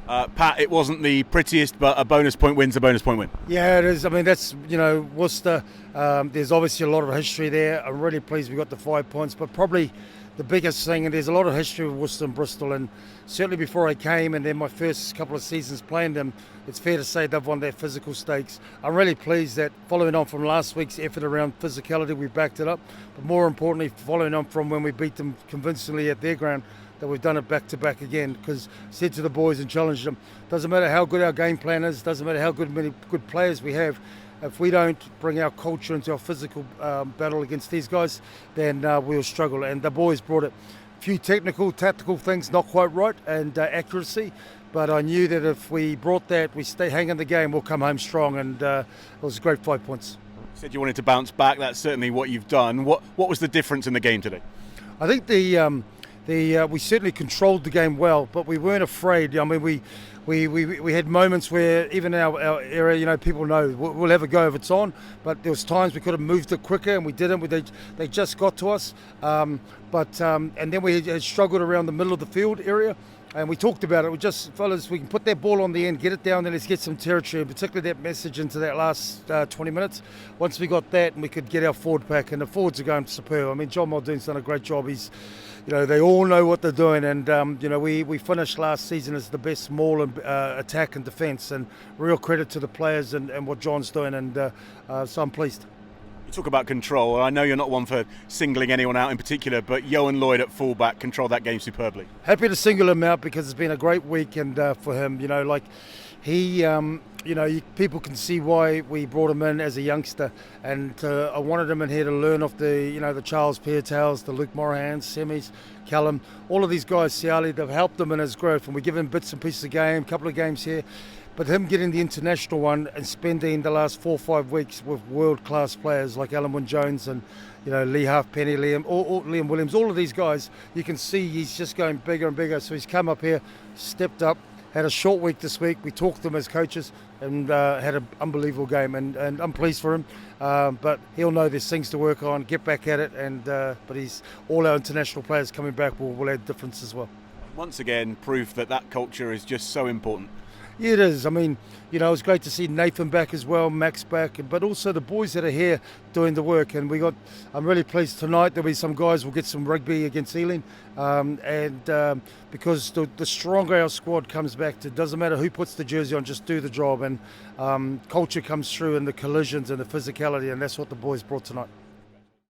Pat, it wasn't the prettiest, but a bonus point win's a bonus point win. Yeah, it is. I mean, that's, Worcester. There's obviously a lot of history there. I'm really pleased we got the 5 points, but probably the biggest thing, and there's a lot of history with Worcester and Bristol, and certainly before I came and then my first couple of seasons playing them, it's fair to say they've won their physical stakes. I'm really pleased that following on from last week's effort around physicality, we backed it up, but more importantly, following on from when we beat them convincingly at their ground, that we've done it back to back again, because I said to the boys and challenged them, doesn't matter how good our game plan is, doesn't matter how many good players we have, if we don't bring our culture into our physical battle against these guys, then we'll struggle. And the boys brought it. A few technical, tactical things not quite right, and accuracy, but I knew that if we brought that, we stay hanging the game, we'll come home strong, and it was a great 5 points. You said you wanted to bounce back. That's certainly what you've done. What was the difference in the game today? I think we certainly controlled the game well, but we weren't afraid. I mean, we had moments where even in our area, people know we'll have a go if it's on, but there was times we could have moved it quicker and we didn't. They just got to us, and then we had struggled around the middle of the field area. And we talked about it. We just, fellas, we can put that ball on the end, get it down, then let's get some territory, and particularly that message into that last 20 minutes. Once we got that, and we could get our forward pack, and the forwards are going superb. I mean, John Muldoon's done a great job. He's, they all know what they're doing, and we finished last season as the best maul and attack and defence, and real credit to the players and what John's doing, and so I'm pleased. You talk about control. I know you're not one for singling anyone out in particular, but Yohan Lloyd at fullback controlled that game superbly. Happy to single him out because it's been a great weekend for him. People can see why we brought him in as a youngster, and I wanted him in here to learn off the Charles Peartales, the Luke Morahans, Semis, Callum, all of these guys, Siali, they've helped him in his growth, and we give him bits and pieces of game, a couple of games here. But him getting the international one and spending the last 4 or 5 weeks with world-class players like Alan Wynne-Jones and Lee Halfpenny, Liam Williams, all of these guys, you can see he's just going bigger and bigger. So he's come up here, stepped up, had a short week this week. We talked to him as coaches and had an unbelievable game. And I'm pleased for him. But he'll know there's things to work on, get back at it. But all our international players coming back will add difference as well. Once again, proof that culture is just so important. Yeah, it is. I mean, it was great to see Nathan back as well, Max back, but also the boys that are here doing the work. And I'm really pleased tonight there'll be some guys will get some rugby against Ealing. Because the stronger our squad comes back to, doesn't matter who puts the jersey on, just do the job. And culture comes through in the collisions and the physicality, and that's what the boys brought tonight.